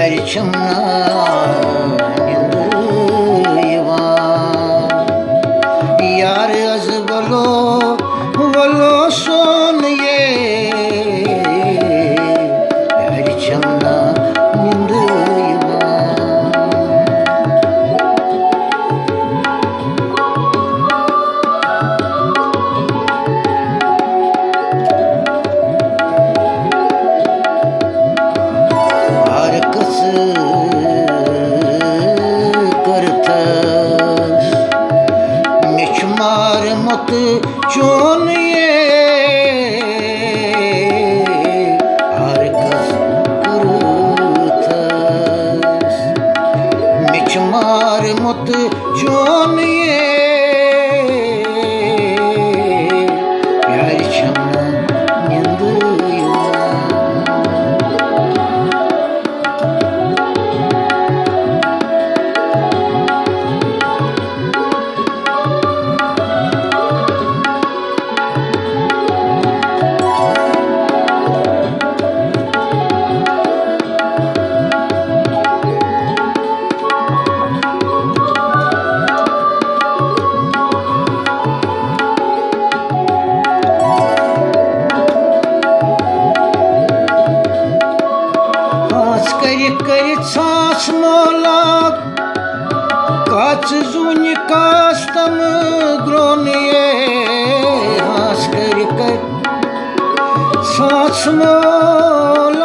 प्यारी छमना यार अज बोलो सोन ये प्यारी छमना मत चोन ये हर कस करथस मिछ मार मत चोन ये प्यारी छमना सास मोलाक काच जून कास्तम ग्रोनिये हास कर सास मोलाक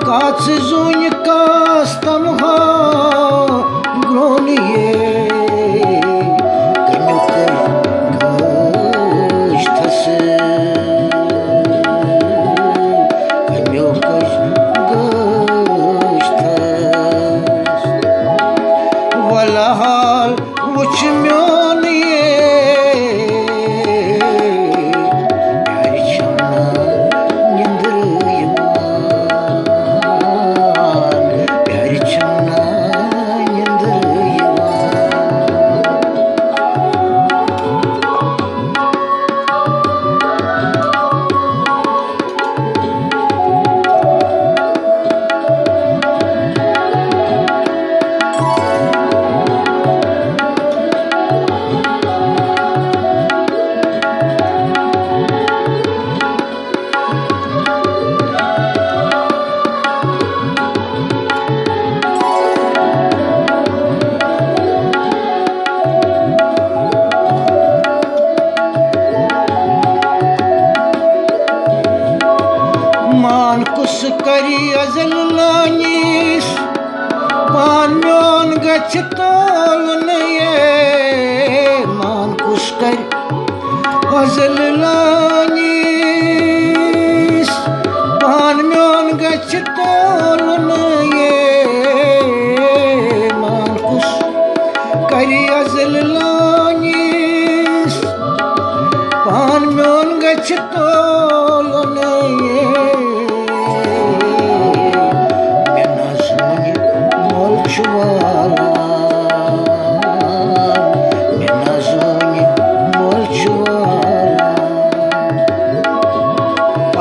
काच जून कास्तम हा ग्रोनिये हाल मुझ म्योन ये प्यारी छमना प्यारी छमना मान कुस करी अजल लानीस पान म्योन गछ तोलन ये मान कुस करी अजल लानीस पान म्योन गछ तोलन ये मान कुस करी अजल लानीस पान म्योन गछ तोलन ये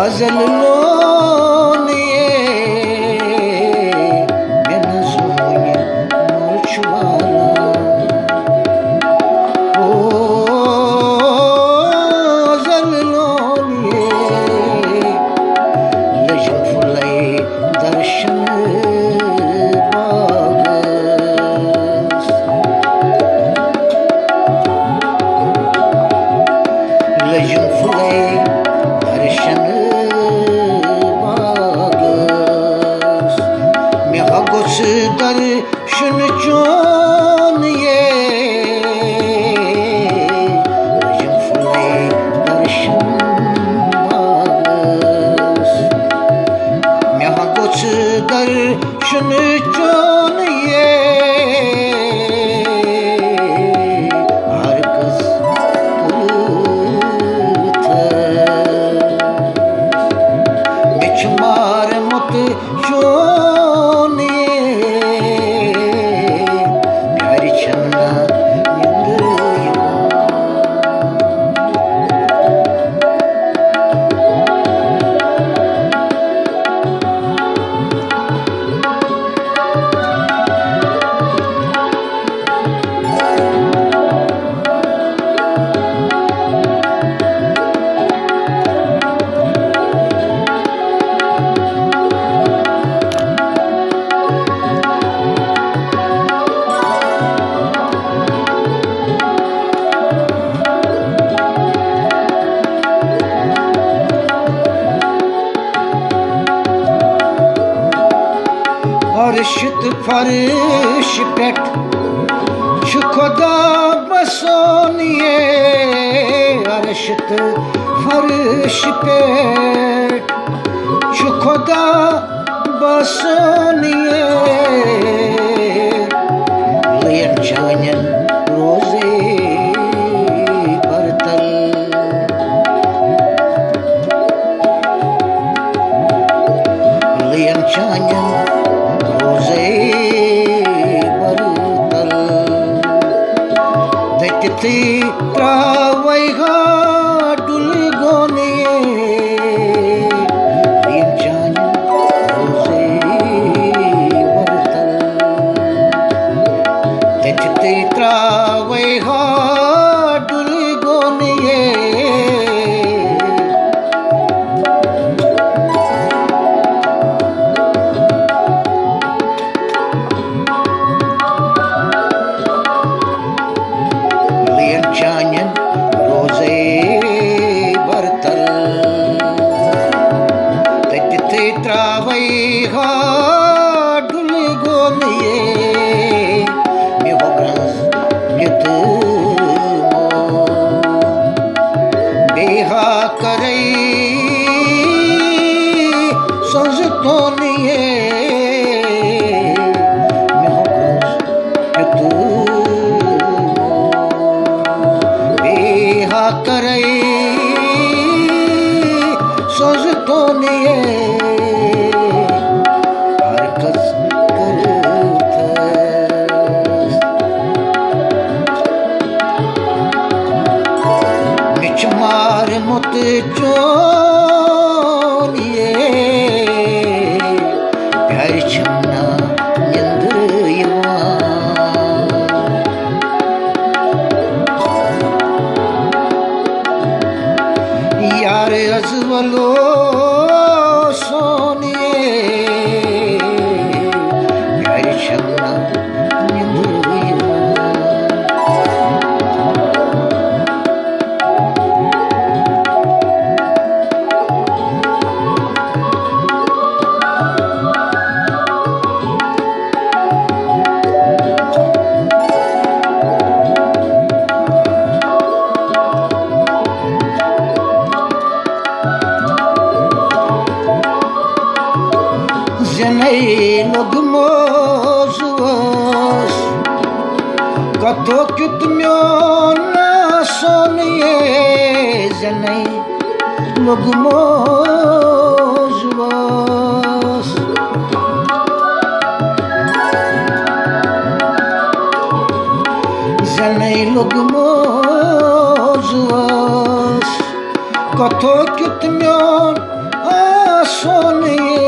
अजल लोन ये बिन सोने मोछवाला ओ अजल लोन ये लजन फुले दर्शन लजन फुले दर्शन दर्शन चोन ये फुले दर्शन मैं कुछ दर्शन चोन ये हर कस मिछ मार मत चोन अरशत फर्श पेट छु खुदा बसोनिए अरशत फर्श पेट छु खुदा बसोनिए लियन चानन रोजे बरतल लियन चानन रोजे बरतल देखती त्रावैगा डुल गोनिए लियन चानन रोजे बरतल देखती त्रावैगा डुल गोनिए चानन रोजे बरतल तजते त्रावैगा डुल गोनिए मे वो ग्रंस यत मो बेहा करई सजतोनिए मे वो ग्रंस यत करई सोजतोनिए हरकत करत मिच मार मुत चोनिए प्यार छमना निंद यवा यार अजवलो सोनिए प्यार छमना निंदुया जनई लोग मोजुस कतो क्युत म्योन सोनिए जनई लोग मोजुस जनई लोग मोजुस कतो क्युत म्योन सोनिए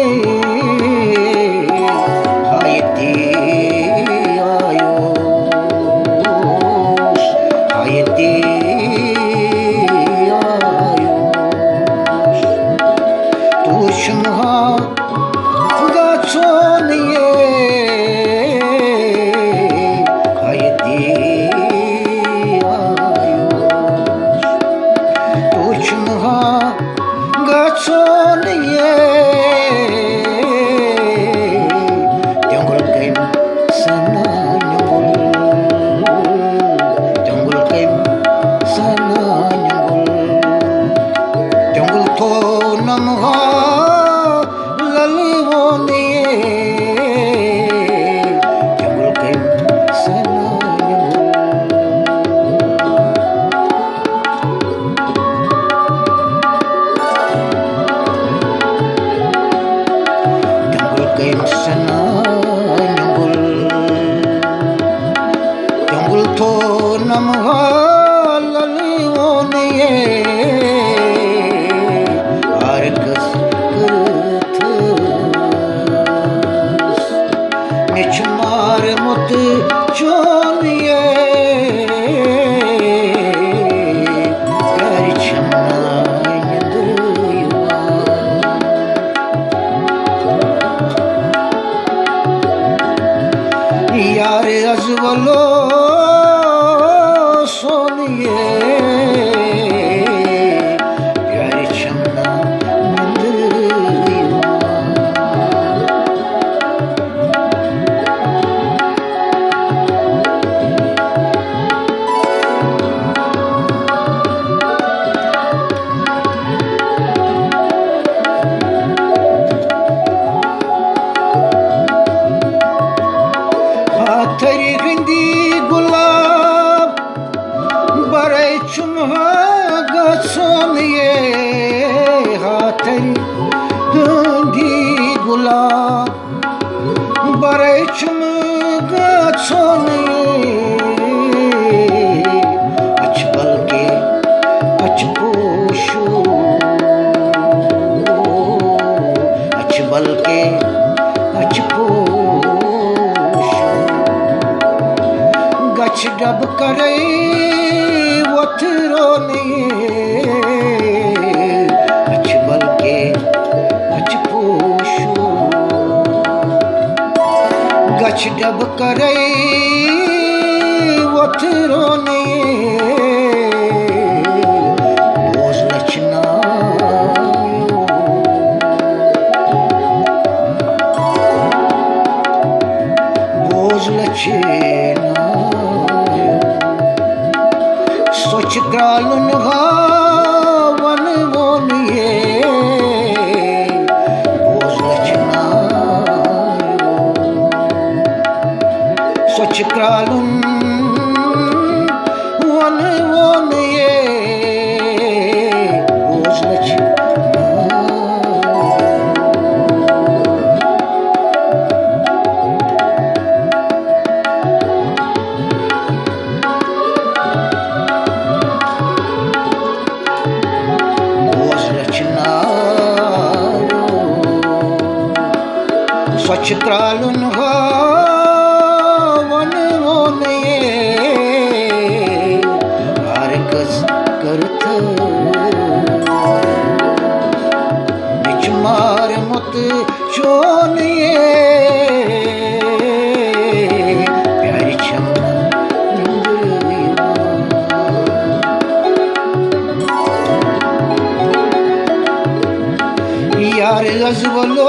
यार अजवलो सोनिए प्यार छमना मंदिर बरे चुम गाछोने अचबल के अचपोशु अचबल के अचपोशु गछ डब करे वथरोने अचबल के अचपोशु गछ डब करे वथरोने बोझ लचना बोझ लचना सोच क्रालुन वन मोनिए बोझ लचना सोच क्रालुन वन मोनिए बोझ लचना स्वच्छ क्रालुन वन मोने हरकस करत बिच मार मुत चोनिए प्यारी छमना यार गजबलो